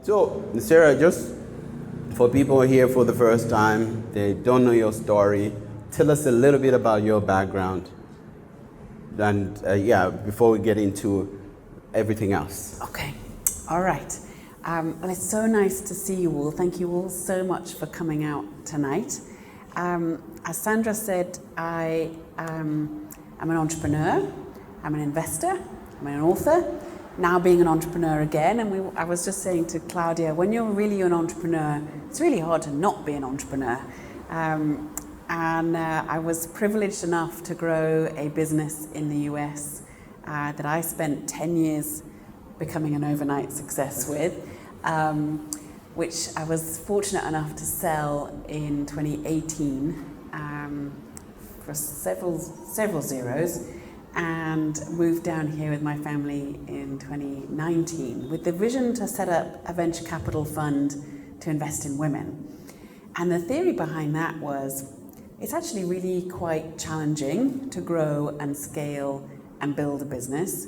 So, Sarah, just for people here for the first time, they don't know your story, tell us a little bit about your background. And before we get into everything else. Okay, all right. Well, it's so nice to see you all. Thank you all so much for coming out tonight. As Sandra said, I am an entrepreneur, I'm an investor, I'm an author, now being an entrepreneur again. And I was just saying to Claudia, when you're really an entrepreneur, it's really hard to not be an entrepreneur. I was privileged enough to grow a business in the US that I spent 10 years becoming an overnight success with, which I was fortunate enough to sell in 2018 for several zeros, and moved down here with my family in 2019 with the vision to set up a venture capital fund to invest in women. And the theory behind that was it's actually really quite challenging to grow and scale and build a business.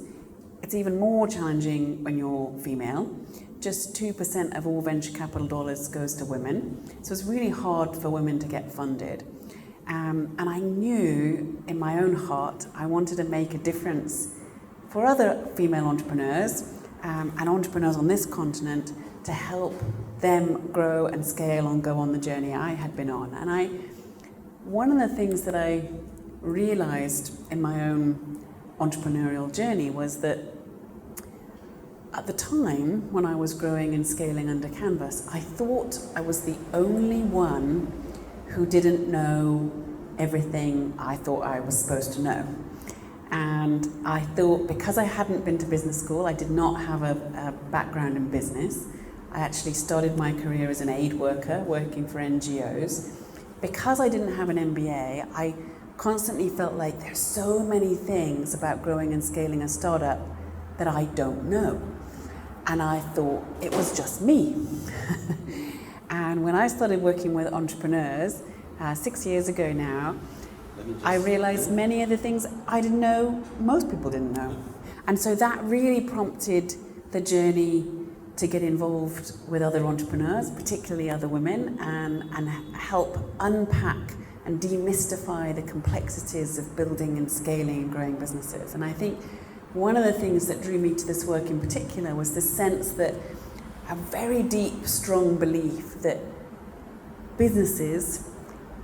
It's even more challenging when you're female. Just 2% of all venture capital dollars goes to women. So it's really hard for women to get funded. And I knew in my own heart I wanted to make a difference for other female entrepreneurs and entrepreneurs on this continent to help them grow and scale and go on the journey I had been on. And one of the things that I realized in my own entrepreneurial journey was that at the time when I was growing and scaling under canvas, I thought I was the only one who didn't know everything I thought I was supposed to know. And I thought because I hadn't been to business school, I did not have a background in business. I actually started my career as an aid worker working for NGOs. Because I didn't have an MBA, I constantly felt like there's so many things about growing and scaling a startup that I don't know. And I thought it was just me. And when I started working with entrepreneurs 6 years ago now, I realized many of the things I didn't know, most people didn't know. And so that really prompted the journey to get involved with other entrepreneurs, particularly other women, and help unpack and demystify the complexities of building and scaling and growing businesses. And I think one of the things that drew me to this work in particular was the sense that a very deep, strong belief that businesses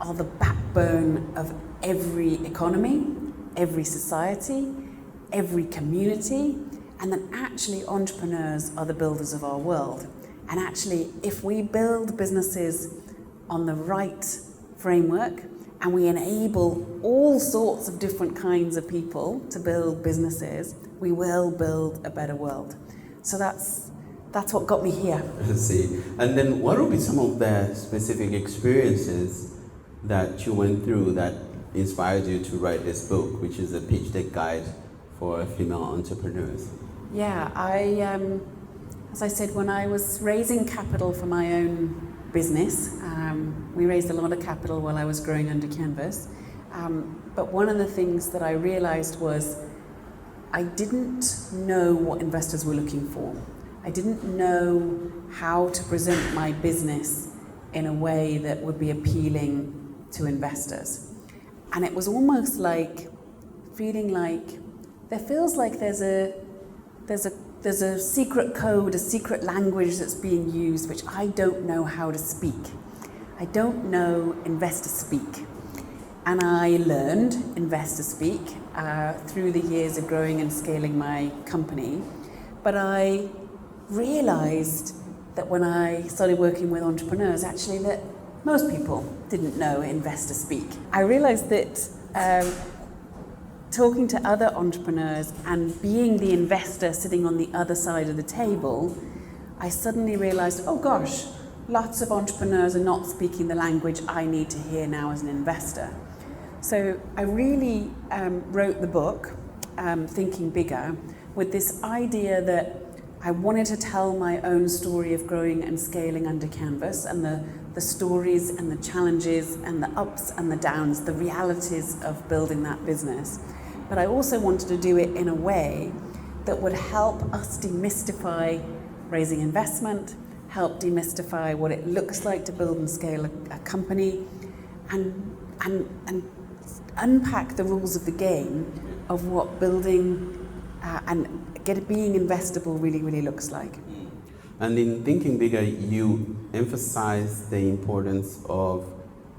are the backbone of every economy, every society, every community, and that actually entrepreneurs are the builders of our world. And actually, if we build businesses on the right framework and we enable all sorts of different kinds of people to build businesses, we will build a better world. So that's what got me here. I see. And then what would be some of the specific experiences that you went through that inspired you to write this book, which is a pitch deck guide for female entrepreneurs? Yeah, as I said, when I was raising capital for my own business, we raised a lot of capital while I was growing under canvas. But one of the things that I realized was I didn't know what investors were looking for. I didn't know how to present my business in a way that would be appealing to investors. And it was almost like feeling like there feels like there's a secret code, a secret language that's being used, which I don't know how to speak. I don't know investor speak. And I learned investor speak through the years of growing and scaling my company. But I realized that when I started working with entrepreneurs, actually that most people didn't know investor speak. I realized that talking to other entrepreneurs and being the investor sitting on the other side of the table, I suddenly realized, oh gosh, lots of entrepreneurs are not speaking the language I need to hear now as an investor. So I really wrote the book, Thinking Bigger, with this idea that I wanted to tell my own story of growing and scaling under canvas, and the stories and the challenges and the ups and the downs, the realities of building that business. But I also wanted to do it in a way that would help us demystify raising investment, help demystify what it looks like to build and scale a company, and unpack the rules of the game of what building and being investable really looks like. And in Thinking Bigger, you emphasize the importance of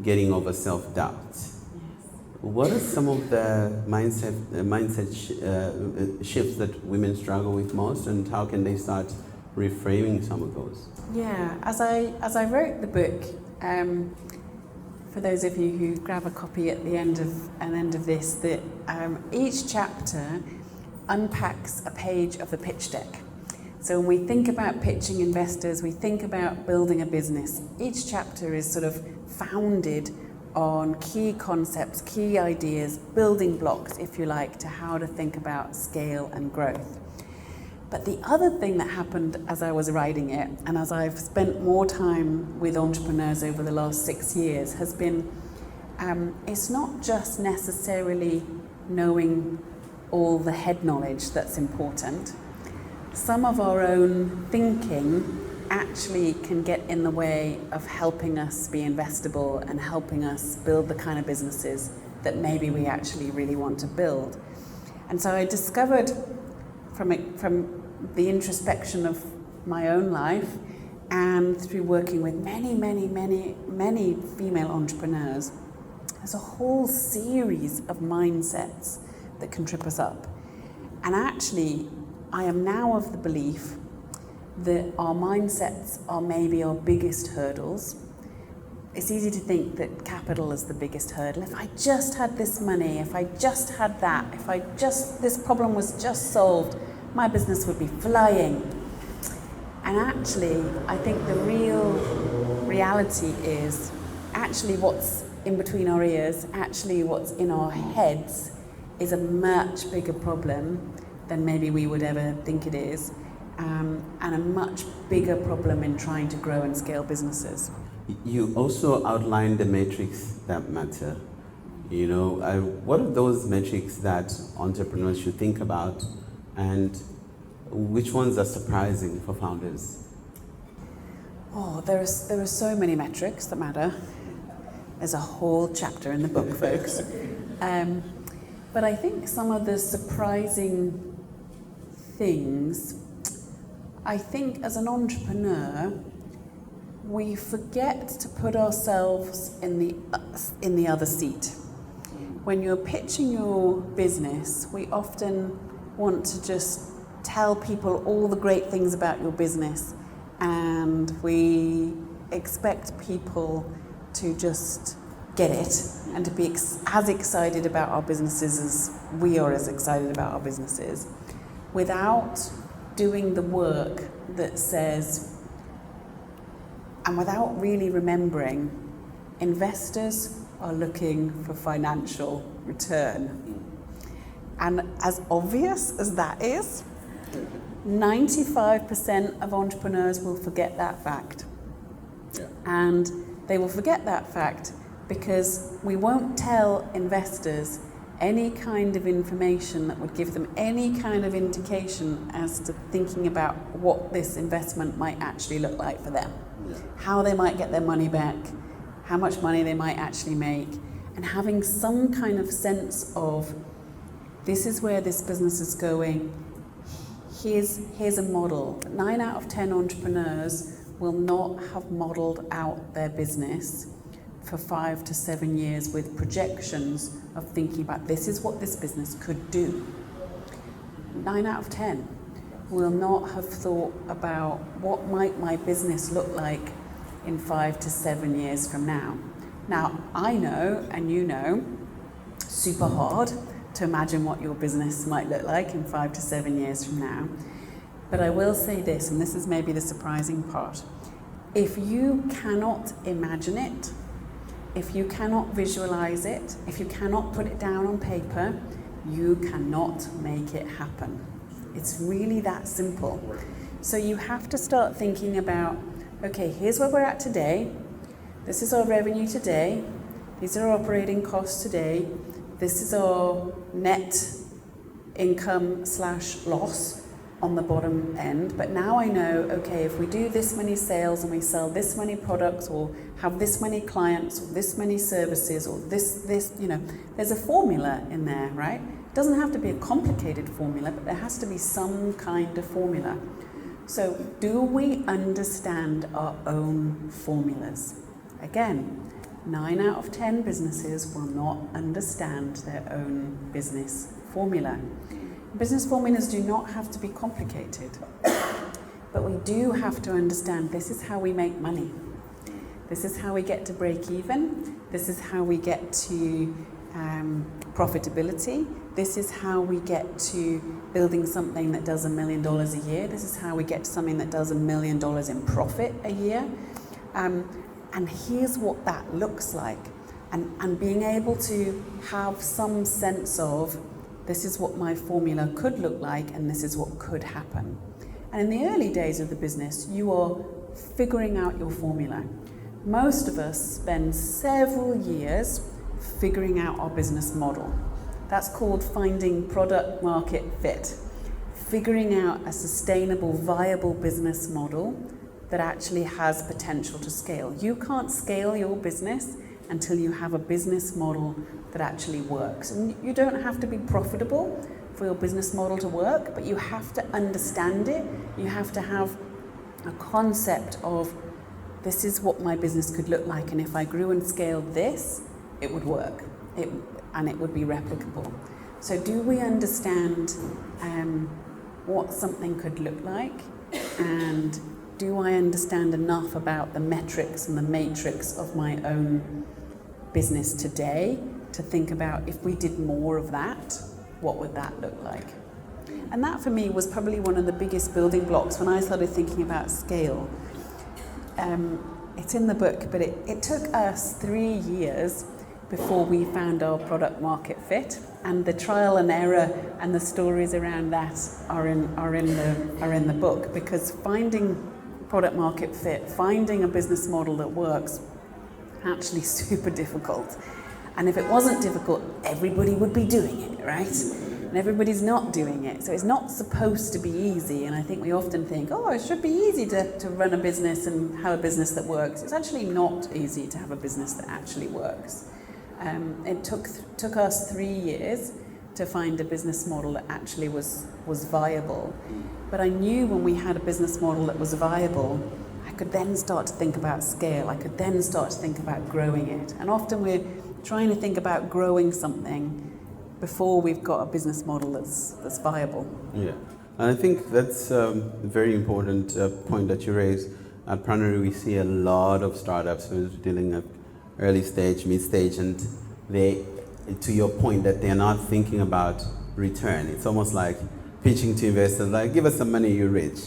getting over self-doubt. Yes. What are some of the mindset shifts that women struggle with most, and how can they start reframing some of those? Yeah, as I wrote the book, for those of you who grab a copy at the end of this, that each chapter unpacks a page of the pitch deck. So when we think about pitching investors, we think about building a business. Each chapter is sort of founded on key concepts, key ideas, building blocks, if you like, to how to think about scale and growth. But the other thing that happened as I was writing it, and as I've spent more time with entrepreneurs over the last 6 years, has been, it's not just necessarily knowing all the head knowledge that's important. Some of our own thinking actually can get in the way of helping us be investable and helping us build the kind of businesses that maybe we actually really want to build. And so I discovered from the introspection of my own life and through working with many female entrepreneurs, there's a whole series of mindsets that can trip us up. And actually, I am now of the belief that our mindsets are maybe our biggest hurdles. It's easy to think that capital is the biggest hurdle. If I just had this money, if I just had that, this problem was just solved, my business would be flying. And actually, I think the real reality is actually what's in between our ears, actually what's in our heads is a much bigger problem than maybe we would ever think it is, and a much bigger problem in trying to grow and scale businesses. You also outlined the metrics that matter. You know, what are those metrics that entrepreneurs should think about, and which ones are surprising for founders? Oh, there are so many metrics that matter. There's a whole chapter in the book, folks. But I think some of the surprising things, I think as an entrepreneur, we forget to put ourselves in the other seat. When you're pitching your business, we often want to just tell people all the great things about your business, and we expect people to just get it and to be as excited about our businesses as we are as excited about our businesses, without doing the work that says, and without really remembering, investors are looking for financial return. And as obvious as that is, 95% of entrepreneurs will forget that fact. Yeah. And they will forget that fact because we won't tell investors any kind of information that would give them any kind of indication as to thinking about what this investment might actually look like for them, how they might get their money back, how much money they might actually make, and having some kind of sense of, this is where this business is going, here's a model. 9 out of 10 entrepreneurs will not have modeled out their business for 5 to 7 years with projections of thinking about, this is what this business could do. 9 out of 10 will not have thought about, what might my business look like in 5 to 7 years from now. Now, I know, and you know, super hard to imagine what your business might look like in 5 to 7 years from now. But I will say this, and this is maybe the surprising part. If you cannot imagine it, if you cannot visualize it, if you cannot put it down on paper, you cannot make it happen. It's really that simple. So you have to start thinking about, okay, here's where we're at today. This is our revenue today. These are our operating costs today. This is our net income / loss. on the bottom end, but now I know, okay, if we do this many sales and we sell this many products or have this many clients or this many services or this, you know, there's a formula in there, right? It doesn't have to be a complicated formula, but there has to be some kind of formula. So do we understand our own formulas? Again, 9 out of 10 businesses will not understand their own business formula. Business formulas do not have to be complicated, but we do have to understand this is how we make money. This is how we get to break even. This is how we get to profitability. This is how we get to building something that does $1 million a year. This is how we get to something that does $1 million in profit a year. And here's what that looks like. And being able to have some sense of this is what my formula could look like and this is what could happen. And in the early days of the business, you are figuring out your formula. Most of us spend several years figuring out our business model. That's called finding product market fit. Figuring out a sustainable, viable business model that actually has potential to scale. You can't scale your business until you have a business model that actually works. And you don't have to be profitable for your business model to work, but you have to understand it. You have to have a concept of this is what my business could look like, and if I grew and scaled this, it would work, and it would be replicable. So do we understand what something could look like, and do I understand enough about the metrics and the matrix of my own business today to think about if we did more of that, what would that look like? And that for me was probably one of the biggest building blocks when I started thinking about scale. It's in the book, but it took us 3 years before we found our product market fit, and the trial and error and the stories around that are in the book, because finding product market fit, finding a business model that works, actually super difficult. And if it wasn't difficult, everybody would be doing it, right? And everybody's not doing it. So it's not supposed to be easy. And I think we often think, oh, it should be easy to run a business and have a business that works. It's actually not easy to have a business that actually works. It took us 3 years to find a business model that actually was viable. But I knew when we had a business model that was viable, I could then start to think about scale. I could then start to think about growing it. And often we're trying to think about growing something before we've got a business model that's viable. Yeah, and I think that's a very important point that you raised. At Pranary, we see a lot of startups who's dealing at early stage, mid stage, and they, to your point, that they're not thinking about return. It's almost like pitching to investors, like, give us some money, you're rich.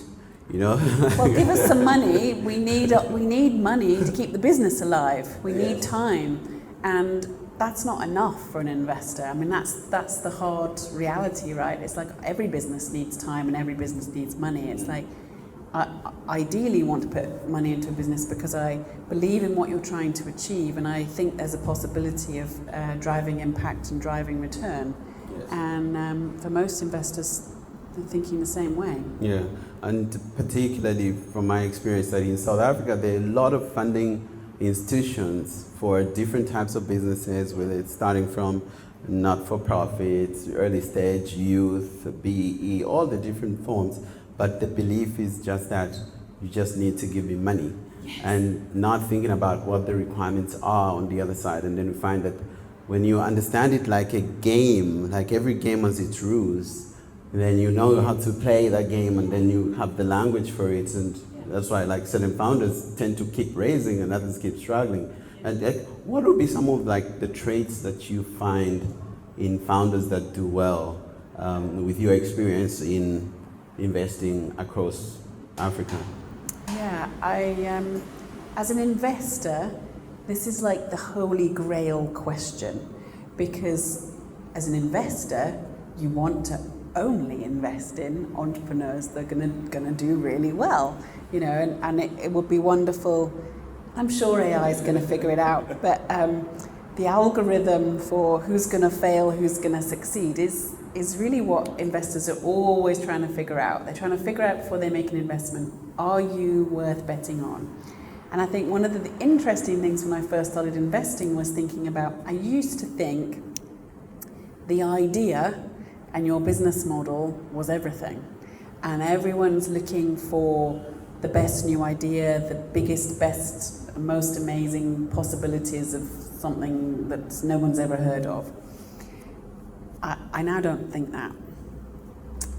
You know? Well, give us some money. We need money to keep the business alive. We need time, and that's not enough for an investor. I mean, that's the hard reality, right? It's like every business needs time and every business needs money. It's like I ideally want to put money into a business because I believe in what you're trying to achieve, and I think there's a possibility of driving impact and driving return. Yes. And for most investors, they're thinking the same way. Yeah, and particularly from my experience that in South Africa, there are a lot of funding institutions for different types of businesses, whether it's starting from not-for-profits, early stage, youth, BE, all the different forms. But the belief is just that you just need to give me money. Yes. And not thinking about what the requirements are on the other side. And then we find that when you understand it like a game, like every game has its rules, then you know how to play that game, and then you have the language for it. And that's why, like, certain founders tend to keep raising and others keep struggling. And what would be some of like the traits that you find in founders that do well with your experience in investing across Africa? Yeah, as an investor, this is like the holy grail question, because as an investor, you want to only invest in entrepreneurs that are gonna do really well, you know, and it would be wonderful. I'm sure AI is going to figure it out, but the algorithm for who's going to fail, who's going to succeed is is really what investors are always trying to figure out. They're trying to figure out before they make an investment, are you worth betting on? And I think one of the interesting things when I first started investing was thinking about, I used to think the idea and your business model was everything. And everyone's looking for the best new idea, the biggest, best, most amazing possibilities of something that no one's ever heard of. I now don't think that.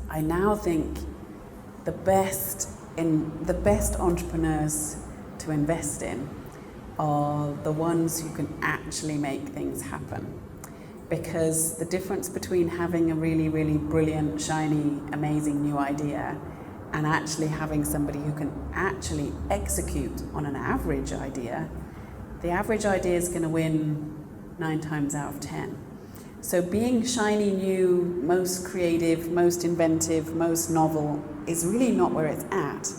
I now think the best entrepreneurs to invest in are the ones who can actually make things happen. Because the difference between having a really, really brilliant, shiny, amazing new idea and actually having somebody who can actually execute on an average idea, the average idea is going to win 9 times out of 10. So being shiny, new, most creative, most inventive, most novel is really not where it's at.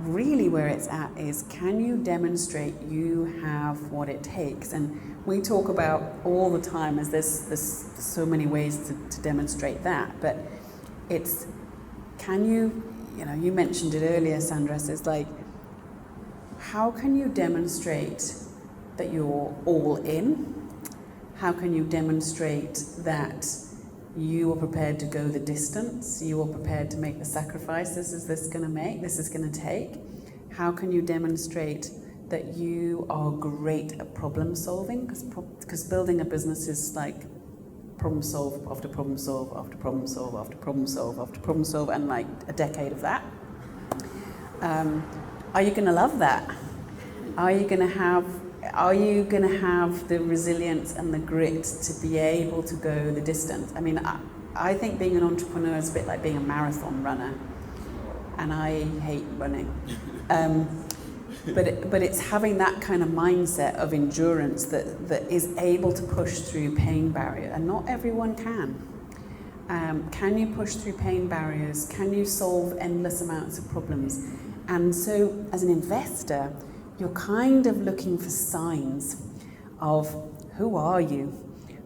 Really where it's at is, can you demonstrate you have what it takes? And we talk about all the time, as there's so many ways to demonstrate that, but it's, can you mentioned it earlier, Sandra, so it's like, how can you demonstrate that you're all in? How can you demonstrate that you are prepared to go the distance? You are prepared to make the sacrifices this is going to take? How can you demonstrate that you are great at problem solving? Because building a business is like problem solve after problem solve after problem solve after problem solve after problem solve, and like a decade of that. Are you going to love that? Are you going to have the resilience and the grit to be able to go the distance? I mean, I think being an entrepreneur is a bit like being a marathon runner, and I hate running. But it's having that kind of mindset of endurance that is able to push through pain barrier, and not everyone can. Can you push through pain barriers? Can you solve endless amounts of problems? And so, as an investor, you're kind of looking for signs of, who are you?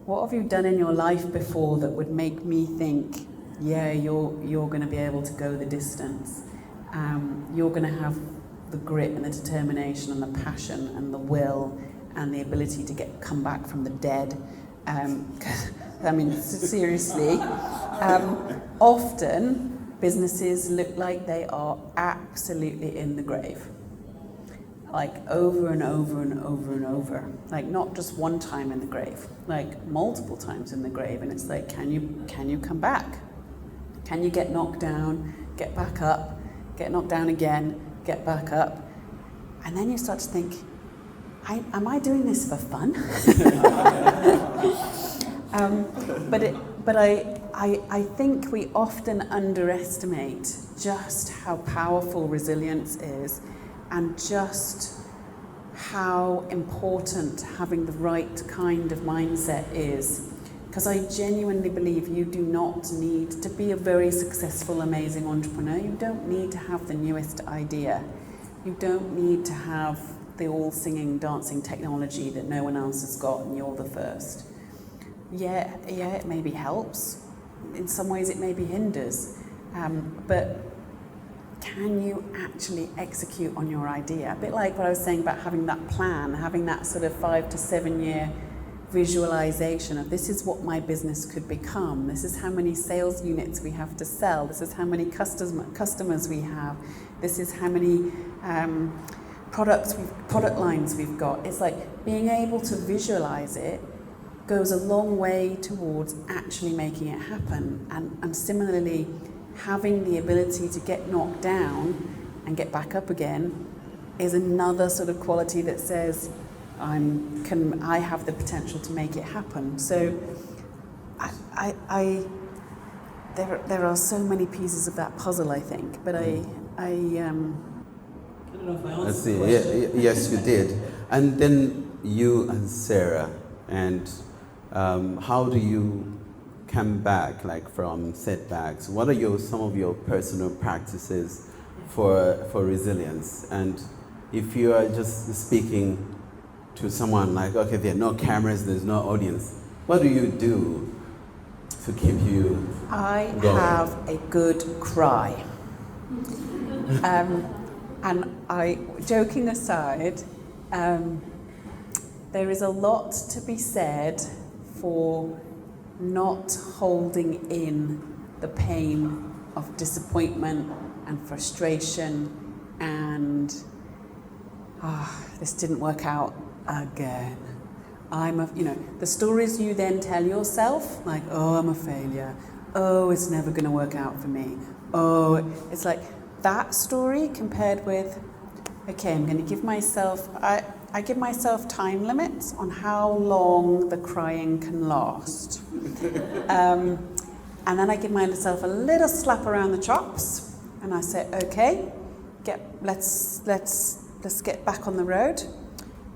What have you done in your life before that would make me think, yeah, you're going to be able to go the distance. You're going to have the grit and the determination and the passion and the will and the ability to come back from the dead. I mean, seriously. Often, businesses look like they are absolutely in the grave. Like over and over and over and over. Like not just one time in the grave, like multiple times in the grave. And it's like, can you come back? Can you get knocked down, get back up, get knocked down again, get back up? And then you start to think, am I doing this for fun? But I think we often underestimate just how powerful resilience is, and just how important having the right kind of mindset is. Because I genuinely believe you do not need to be a very successful, amazing entrepreneur. You don't need to have the newest idea. You don't need to have the all-singing, dancing technology that no one else has got and you're the first. Yeah, it maybe helps. In some ways it maybe hinders. But can you actually execute on your idea? A bit like what I was saying about having that plan, having that sort of 5 to 7 year visualization of, this is what my business could become. This is how many sales units we have to sell. This is how many customers we have. This is how many product lines we've got. It's like being able to visualize it goes a long way towards actually making it happen. And similarly, having the ability to get knocked down and get back up again is another sort of quality that says, I have the potential to make it happen. So there are so many pieces of that puzzle, I think, but I don't know if I answered Let's see. the question. Yes, you did. And then you and Sarah, and how do you come back, like from setbacks? What are some of your personal practices for resilience? And if you are just speaking to someone like, okay, there are no cameras, there's no audience, what do you do to keep you I going? have a good cry. And joking aside, there is a lot to be said for not holding in the pain of disappointment and frustration and this didn't work out again. The stories you then tell yourself, like, oh, I'm a failure. Oh, it's never going to work out for me. Oh, it's like that story compared with, okay, I'm going to give myself, I give myself time limits on how long the crying can last. And then I give myself a little slap around the chops and I say, okay, let's get back on the road.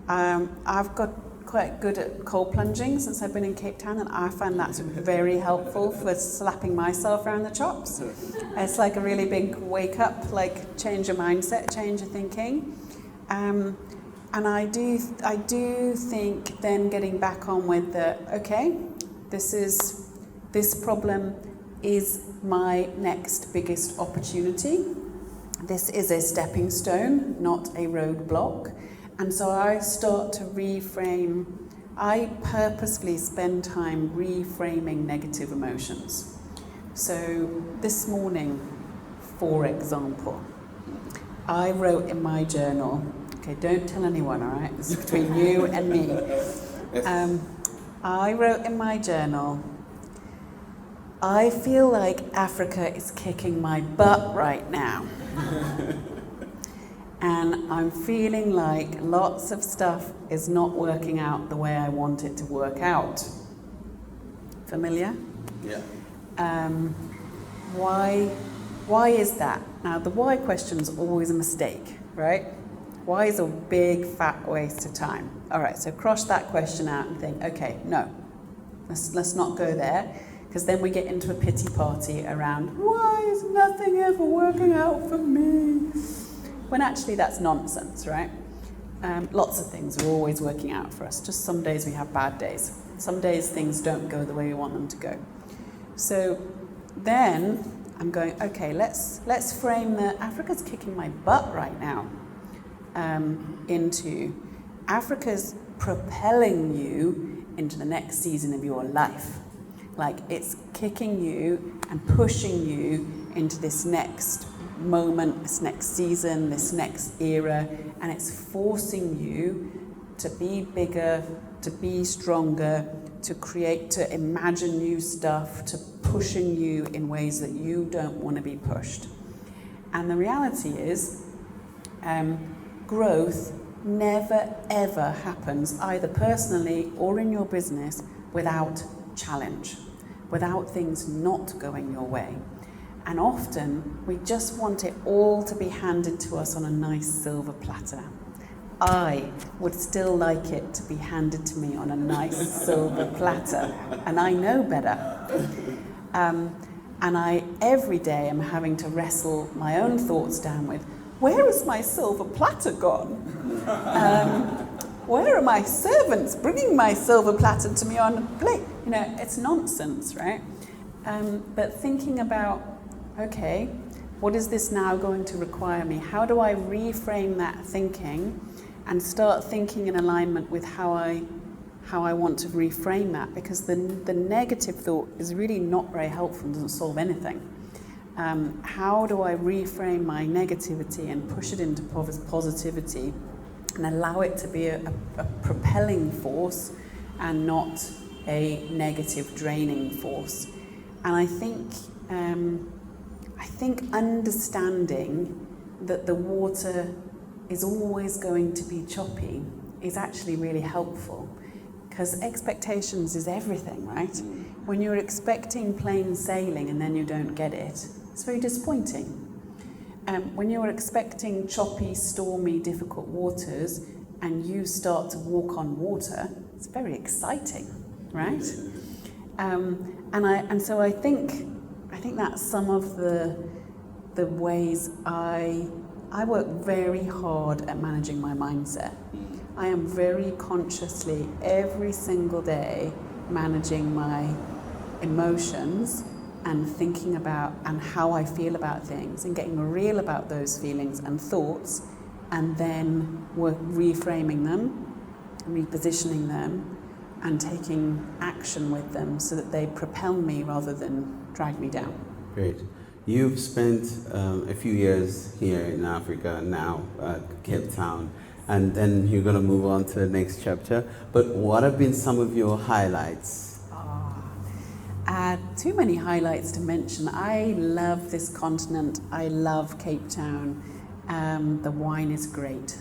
I've got quite good at cold plunging since I've been in Cape Town, and I find that's very helpful for slapping myself around the chops. It's like a really big wake up, like change your mindset, change your thinking. And I do think then getting back on with this problem is my next biggest opportunity. This is a stepping stone, not a roadblock. And so I start to reframe. I purposefully spend time reframing negative emotions. So this morning, for example, I wrote in my journal, okay, don't tell anyone, all right? This is between you and me. I wrote in my journal, I feel like Africa is kicking my butt right now. And I'm feeling like lots of stuff is not working out the way I want it to work out. Familiar? Yeah. Why is that? Now, the why question is always a mistake, right? Why is a big fat waste of time? All right, so cross that question out and think, okay, no, let's not go there, because then we get into a pity party around, why is nothing ever working out for me? When actually that's nonsense, right? Lots of things are always working out for us. Just some days we have bad days. Some days things don't go the way we want them to go. So then I'm going, okay, let's frame the Africa's kicking my butt right now into Africa's propelling you into the next season of your life. Like it's kicking you and pushing you into this next moment, this next season, this next era, and it's forcing you to be bigger, to be stronger, to create, to imagine new stuff, to pushing you in ways that you don't want to be pushed. And the reality is, growth never ever happens, either personally or in your business, without challenge, without things not going your way. And often, we just want it all to be handed to us on a nice silver platter. I would still like it to be handed to me on a nice silver platter, and I know better. And every day am having to wrestle my own thoughts down with, where has my silver platter gone? Where are my servants bringing my silver platter to me on a plate? You know, it's nonsense, right? But thinking about, okay, what is this now going to require me? How do I reframe that thinking and start thinking in alignment with how I want to reframe that? Because the negative thought is really not very helpful and doesn't solve anything. How do I reframe my negativity and push it into positivity and allow it to be a propelling force and not a negative draining force? And I think understanding that the water is always going to be choppy is actually really helpful, because expectations is everything, right? When you're expecting plain sailing and then you don't get it, it's very disappointing. When you're expecting choppy, stormy, difficult waters and you start to walk on water, it's very exciting, right? So I think that's some of the ways I work very hard at managing my mindset. I am very consciously every single day managing my emotions and thinking about and how I feel about things and getting real about those feelings and thoughts, and then reframing them, repositioning them, and taking action with them so that they propel me rather than drag me down. Great. You've spent a few years here in Africa now, Cape Town, and then you're going to move on to the next chapter. But what have been some of your highlights? Too many highlights to mention. I love this continent. I love Cape Town. The wine is great.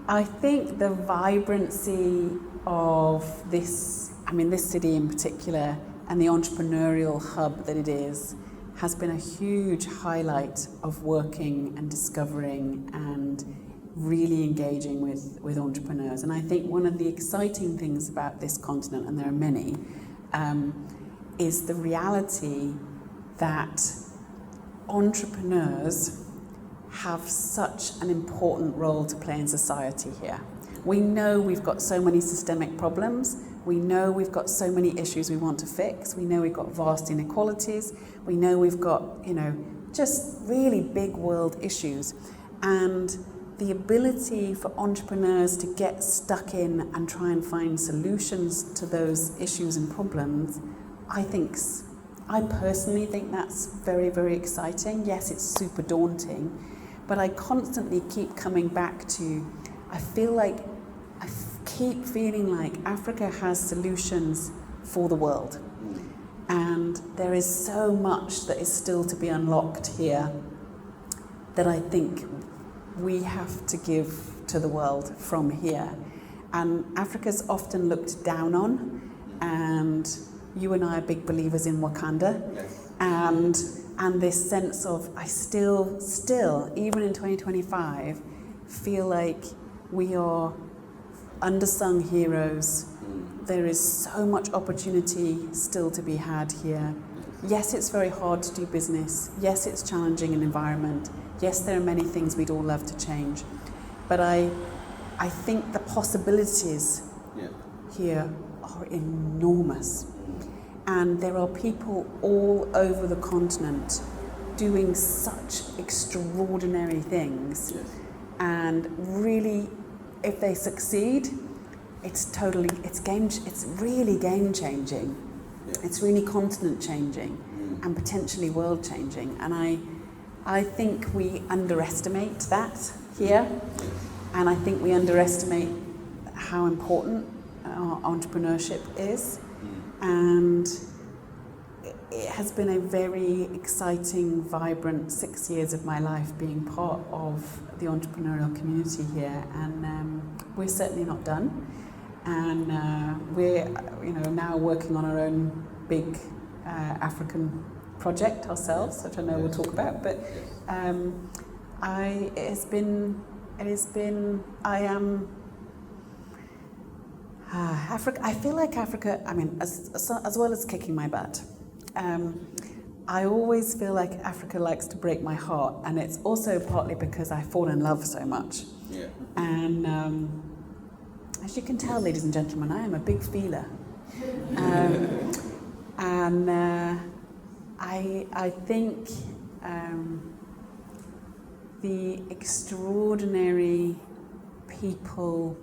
I think the vibrancy of this city in particular, and the entrepreneurial hub that it is, has been a huge highlight of working and discovering and really engaging with entrepreneurs. And I think one of the exciting things about this continent, and there are many, is the reality that entrepreneurs have such an important role to play in society here. We know we've got so many systemic problems. We know we've got so many issues we want to fix. We know we've got vast inequalities. We know we've got, just really big world issues. And the ability for entrepreneurs to get stuck in and try and find solutions to those issues and problems, I personally think that's very, very exciting. Yes, it's super daunting, but I constantly keep coming back to, I keep feeling like Africa has solutions for the world. And there is so much that is still to be unlocked here that I think we have to give to the world from here. And Africa's often looked down on, and you and I are big believers in Wakanda. Yes. And this sense of, I still, even in 2025, feel like we are undersung heroes. There is so much opportunity still to be had here. Yes, it's very hard to do business. Yes, it's challenging an environment. Yes, there are many things we'd all love to change. But I think the possibilities here are enormous. And there are people all over the continent doing such extraordinary things. Yes. And really, if they succeed, it's really game changing. Yeah. It's really continent changing and potentially world changing. And I think we underestimate that here. Yes. And I think we underestimate how important entrepreneurship is. And it has been a very exciting, vibrant 6 years of my life being part of the entrepreneurial community here. And we're certainly not done. And we're now working on our own big African project ourselves, which I know we'll talk about. But Africa. I feel like Africa, as well as kicking my butt, I always feel like Africa likes to break my heart, and it's also partly because I fall in love so much. Yeah. And as you can tell, ladies and gentlemen, I am a big feeler. I think the extraordinary people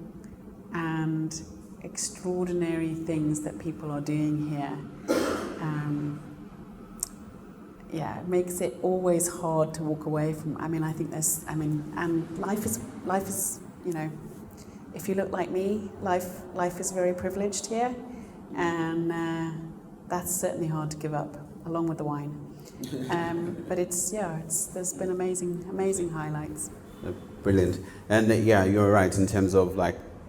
and extraordinary things that people are doing here, it makes it always hard to walk away from. I think and life is, if you look like me, life is very privileged here, and that's certainly hard to give up, along with the wine. But there's been amazing highlights. Brilliant. And you're right in terms of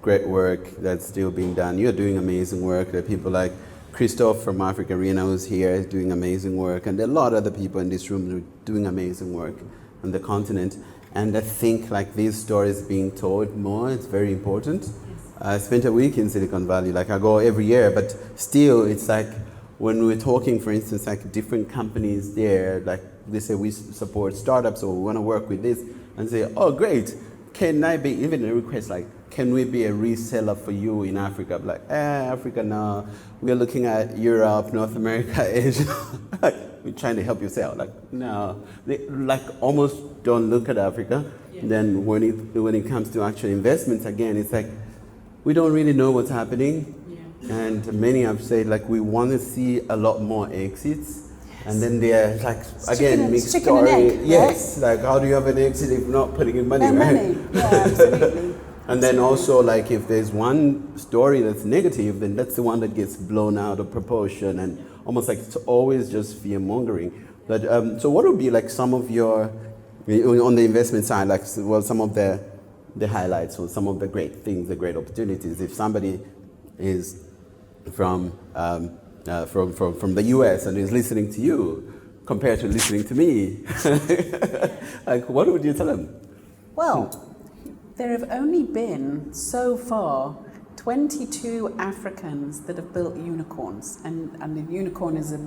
great work that's still being done. You're doing amazing work. There are people like Christoph from Africa Arena who's here doing amazing work, and there are a lot of other people in this room who are doing amazing work on the continent. And I think these stories being told more, it's very important. Yes. I spent a week in Silicon Valley, I go every year, but still it's when we're talking, for instance, different companies there, they say we support startups or we want to work with this, and say, oh great, can I be even a request like, can we be a reseller for you in Africa? I'm like, Africa, no. We're looking at Europe, North America, Asia. We're trying to help you sell. Like, no. They like almost don't look at Africa. Yeah. Then when it comes to actual investments, again, it's like, we don't really know what's happening. Yeah. And many have said, like, we want to see a lot more exits. And then they're like, again, mixed story. Egg, yes, right? Like, how do you have an exit if not putting in money, right? Money, yeah, absolutely. And then also, like, if there's one story that's negative, then that's the one that gets blown out of proportion, and almost like it's always just fear mongering. But so, what would be like some of your on the investment side, like, well, some of the highlights or some of the great things, the great opportunities? If somebody is from the US and is listening to you compared to listening to me, like, what would you tell them? Well, there have only been so far 22 Africans that have built unicorns, and the unicorn is a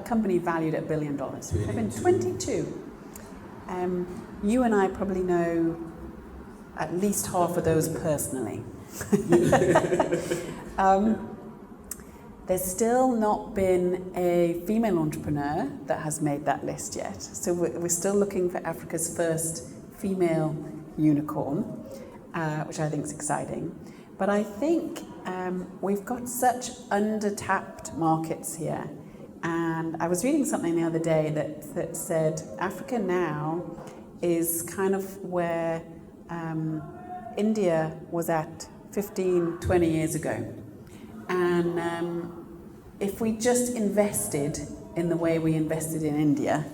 company valued at $1 billion. There have been 22. You and I probably know at least half of those personally. There's still not been a female entrepreneur that has made that list yet. So we're still looking for Africa's first female unicorn, which I think is exciting. But I think we've got such under-tapped markets here. And I was reading something the other day that said Africa now is kind of where India was at 15, 20 years ago. And if we just invested in the way we invested in India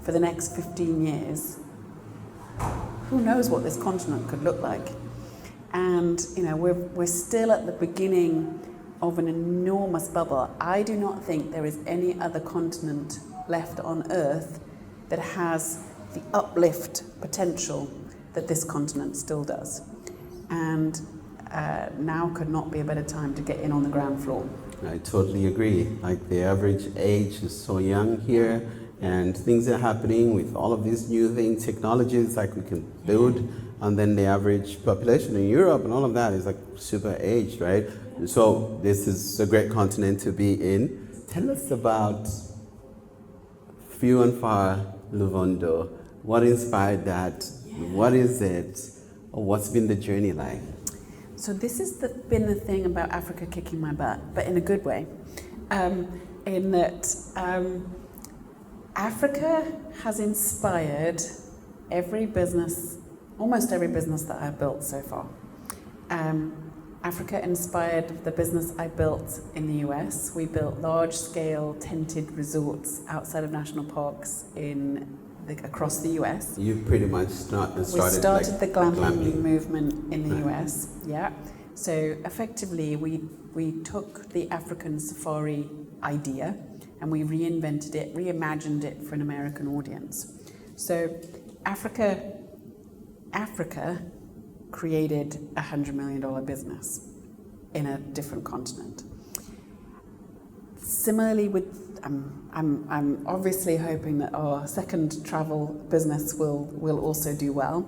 for the next 15 years, who knows what this continent could look like? And we're still at the beginning of an enormous bubble. I do not think there is any other continent left on Earth that has the uplift potential that this continent still does. And now could not be a better time to get in on the ground floor. I totally agree. Like, the average age is so young here, and things are happening with all of these new things, technologies like we can build, and then the average population in Europe and all of that is like super aged, right? So this is a great continent to be in. Tell us about Few and Far Luvondo. What inspired that? What is it? Or what's been the journey like? So this has been the thing about Africa kicking my butt, but in a good way. In that Africa has inspired almost every business that I've built so far. Africa inspired the business I built in the US. We built large-scale tented resorts outside of national parks across the US. You pretty much started the glamping movement in the US. Yeah. So effectively, we took the African safari idea and we reinvented it, reimagined it for an American audience. So Africa created a $100 million business in a different continent. Similarly I'm obviously hoping that our second travel business will also do well.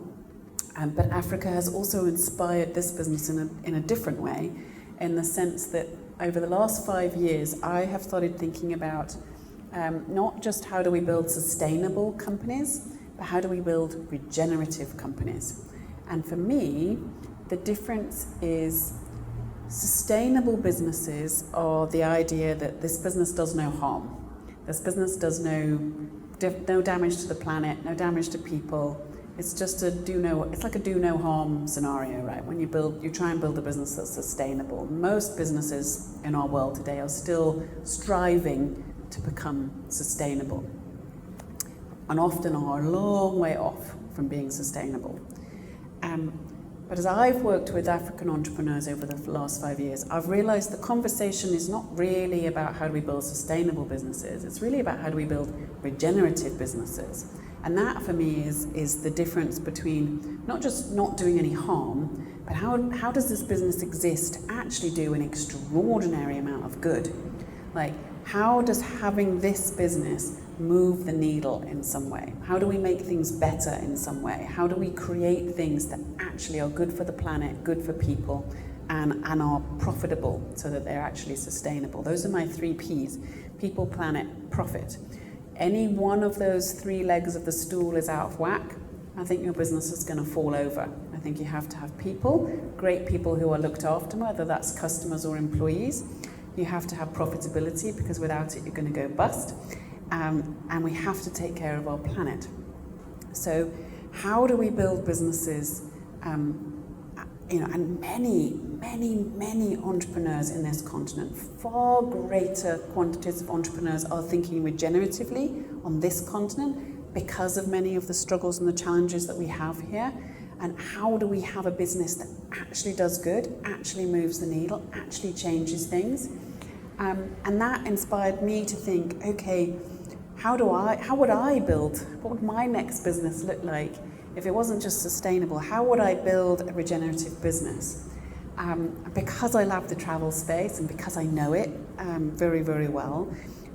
But Africa has also inspired this business in a different way, in the sense that over the last 5 years, I have started thinking about not just how do we build sustainable companies, but how do we build regenerative companies. And for me, the difference is sustainable businesses are the idea that this business does no harm. This business does no damage to the planet, no damage to people. It's just it's like a do no harm scenario, right? When you try and build a business that's sustainable. Most businesses in our world today are still striving to become sustainable, and often are a long way off from being sustainable. But as I've worked with African entrepreneurs over the last 5 years, I've realized the conversation is not really about how do we build sustainable businesses. It's really about how do we build regenerative businesses. And that for me is the difference between not just not doing any harm, but how does this business exist to actually do an extraordinary amount of good? Like, how does having this business move the needle in some way? How do we make things better in some way? How do we create things that actually are good for the planet, good for people, and are profitable so that they're actually sustainable? Those are my 3 Ps: people, planet, profit. Any one of those 3 legs of the stool is out of whack, I think your business is going to fall over. I think you have to have people, great people who are looked after, whether that's customers or employees. You have to have profitability, because without it you're going to go bust. And we have to take care of our planet. So how do we build businesses? And many entrepreneurs in this continent, far greater quantities of entrepreneurs are thinking regeneratively on this continent because of many of the struggles and the challenges that we have here. And how do we have a business that actually does good, actually moves the needle, actually changes things? And that inspired me to think, okay, how would I build, what would my next business look like if it wasn't just sustainable? How would I build a regenerative business? Because I love the travel space and because I know it very, very well,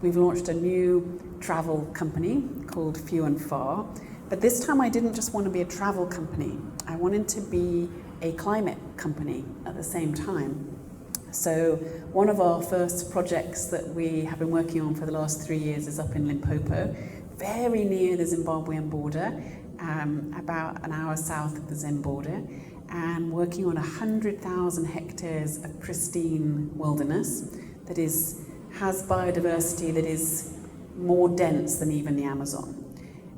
we've launched a new travel company called Few and Far. But this time I didn't just want to be a travel company. I wanted to be a climate company at the same time. So one of our first projects that we have been working on for the last 3 years is up in Limpopo, very near the Zimbabwean border, about an hour south of the Zim border, and working on 100,000 hectares of pristine wilderness that has biodiversity that is more dense than even the Amazon.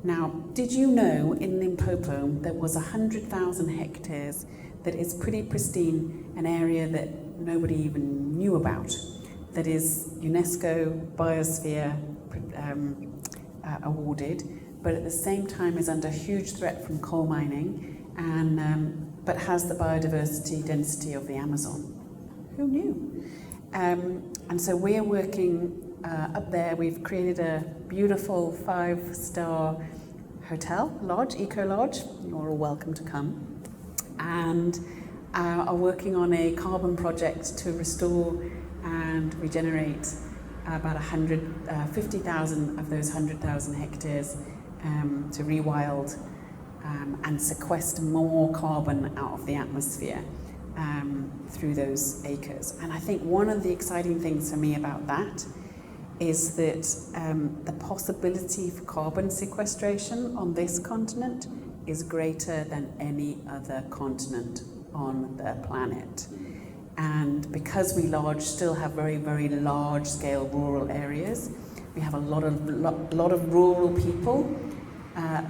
Now, did you know in Limpopo there was 100,000 hectares that is pretty pristine, an area that nobody even knew about, that is UNESCO Biosphere awarded, but at the same time is under huge threat from coal mining, but has the biodiversity density of the Amazon. Who knew? And so we're working up there. We've created a beautiful 5-star hotel, lodge, eco lodge. You're all welcome to come. And are working on a carbon project to restore and regenerate about 50,000 of those 100,000 hectares to rewild and sequester more carbon out of the atmosphere through those acres. And I think one of the exciting things for me about that is that the possibility for carbon sequestration on this continent is greater than any other continent on the planet. And because we still have very, very large scale rural areas, we have a lot of rural people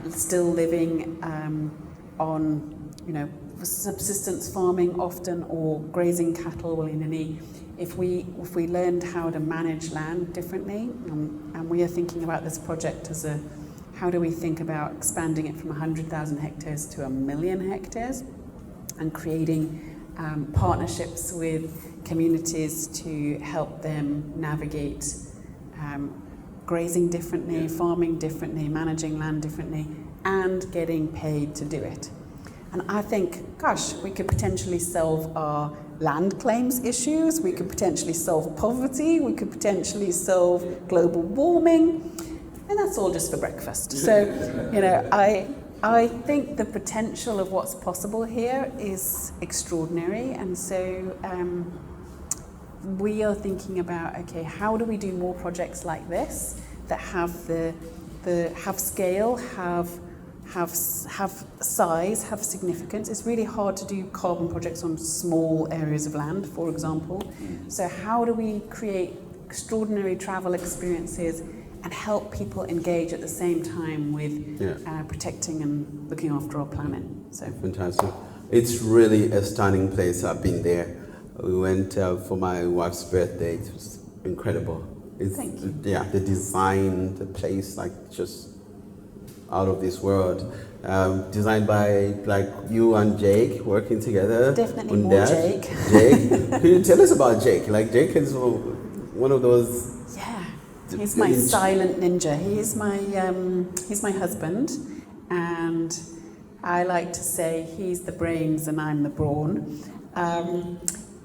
still living on, subsistence farming often, or grazing cattle willy-nilly. If we learned how to manage land differently, and we are thinking about this project as how do we think about expanding it from 100,000 hectares to 1 million hectares, and creating partnerships with communities to help them navigate grazing differently, farming differently, managing land differently, and getting paid to do it. And I think, gosh, we could potentially solve our land claims issues, we could potentially solve poverty, we could potentially solve global warming, and that's all just for breakfast. So, I think the potential of what's possible here is extraordinary, and so we are thinking about, okay, how do we do more projects like this that have have scale, have size, have significance. It's really hard to do carbon projects on small areas of land, for example. So how do we create extraordinary travel experiences and help people engage at the same time with protecting and looking after our planet? So fantastic. It's really a stunning place. I've been there. We went for my wife's birthday. It was incredible. Thank you. Yeah, the design, the place, like just out of this world. Designed by you and Jake working together. Definitely more that. Jake. Jake, can you tell us about Jake? Like Jake is one of those. Yeah, he's my silent ninja. He's my husband, and I like to say he's the brains and I'm the brawn.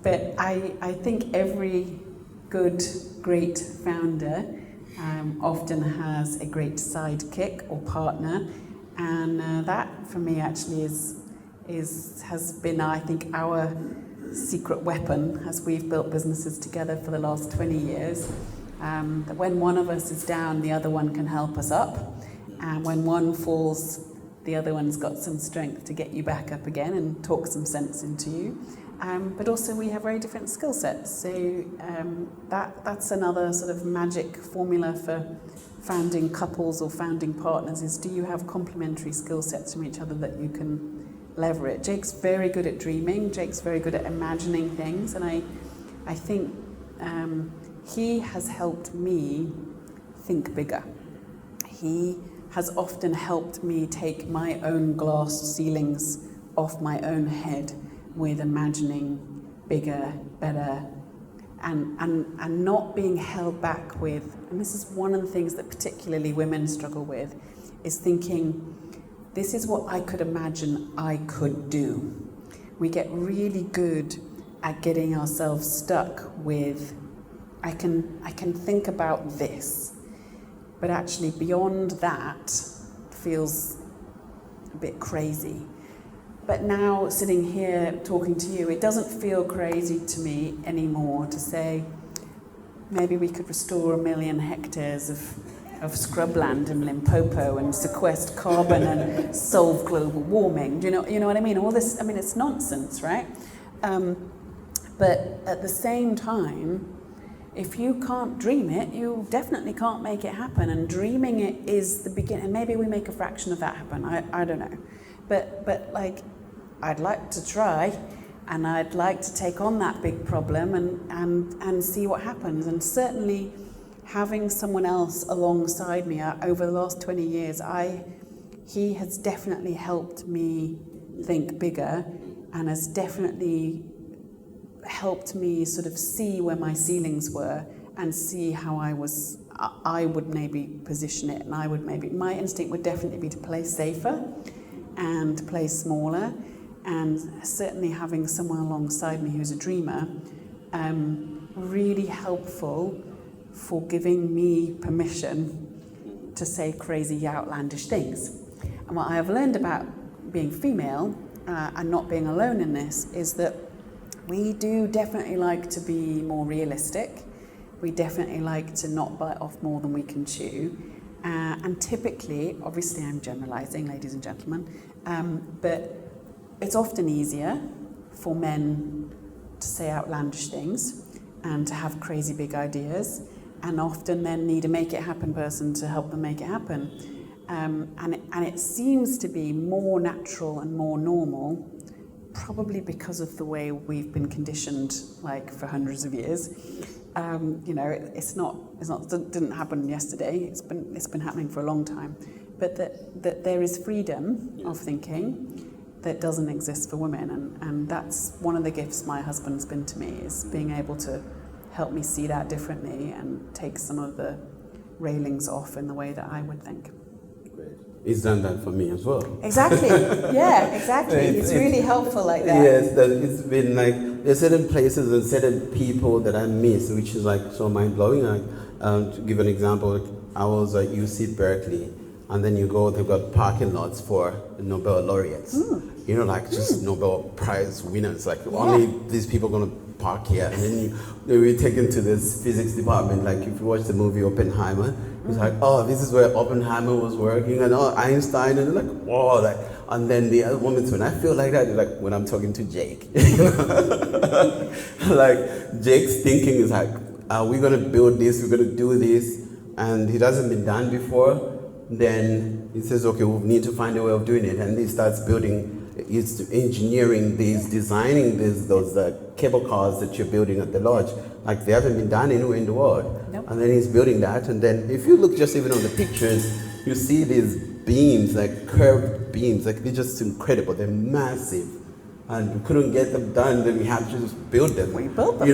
But I think every good, great founder often has a great sidekick or partner, and that for me actually has been, I think, our secret weapon as we've built businesses together for the last 20 years. That when one of us is down, the other one can help us up, and when one falls, the other one's got some strength to get you back up again and talk some sense into you. But also we have very different skill sets, so that's another sort of magic formula for founding couples or founding partners, is do you have complementary skill sets from each other that you can leverage. Jake's very good at dreaming, Jake's very good at imagining things, and I think he has helped me think bigger. He has often helped me take my own glass ceilings off my own head with imagining bigger, better, and not being held back with, and this is one of the things that particularly women struggle with, is thinking, this is what I could imagine I could do. We get really good at getting ourselves stuck with, I can think about this, but actually beyond that feels a bit crazy. But now sitting here talking to you, it doesn't feel crazy to me anymore to say, maybe we could restore 1 million hectares of scrubland in Limpopo and sequester carbon and solve global warming. Do you know what I mean? All this, I mean, it's nonsense, right? But at the same time, if you can't dream it, you definitely can't make it happen. And dreaming it is the beginning. And maybe we make a fraction of that happen. I don't know. But like, I'd like to try, and I'd like to take on that big problem and see what happens. And certainly having someone else alongside me over the last 20 years, he has definitely helped me think bigger, and has definitely helped me sort of see where my ceilings were and see how I would maybe position it, and my instinct would definitely be to play safer and to play smaller, and certainly having someone alongside me who's a dreamer, really helpful for giving me permission to say crazy, outlandish things. And what I have learned about being female and not being alone in this is that we do definitely like to be more realistic. We definitely like to not bite off more than we can chew. And typically, obviously I'm generalizing, ladies and gentlemen, but it's often easier for men to say outlandish things and to have crazy big ideas, and often then need a make it happen person to help them make it happen. And it seems to be more natural and more normal, probably because of the way we've been conditioned, like for hundreds of years. It didn't happen yesterday. It's been happening for a long time. But that there is freedom of thinking that doesn't exist for women, and that's one of the gifts my husband's been to me, is being able to help me see that differently and take some of the railings off in the way that I would think. He's done that for me as well. Exactly. Yeah, exactly. It's really helpful like that. Yes, it's been like, there's certain places and certain people that I miss, which is like so mind-blowing. To give an example, I was at UC Berkeley, and then you go, they've got parking lots for Nobel laureates. Just Nobel Prize winners. Like, only these people are going to park here. And then we're taken to this physics department. Like, if you watch the movie Oppenheimer, it's like, oh, this is where Oppenheimer was working, and Einstein, and like, whoa, like, and then the other moments when I feel like that, like when I'm talking to Jake. Like, Jake's thinking is like, we're gonna build this, we're gonna do this, and it hasn't been done before. Then he says, okay, we need to find a way of doing it, and he starts building, he's engineering these, designing those cable cars that you're building at the lodge. Like, they haven't been done anywhere in the world. Nope. And then he's building that, and then if you look just even on the pictures, you see these beams, like curved beams, like they're just incredible, they're massive. And we couldn't get them done, then we had to just build them. We built them.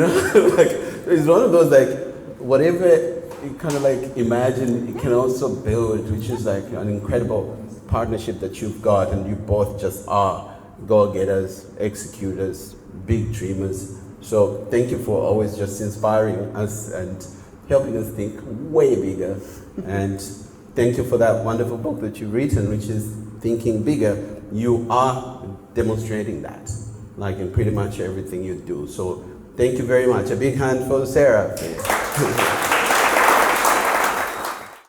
Like, it's one of those, like, whatever you kind of like imagine, you can also build, which is like an incredible partnership that you've got, and you both just are go-getters, executors, big dreamers. So thank you for always just inspiring us and helping us think way bigger. And thank you for that wonderful book that you've written, which is Thinking Bigger. You are demonstrating that, like in pretty much everything you do. So thank you very much. A big hand for Sarah.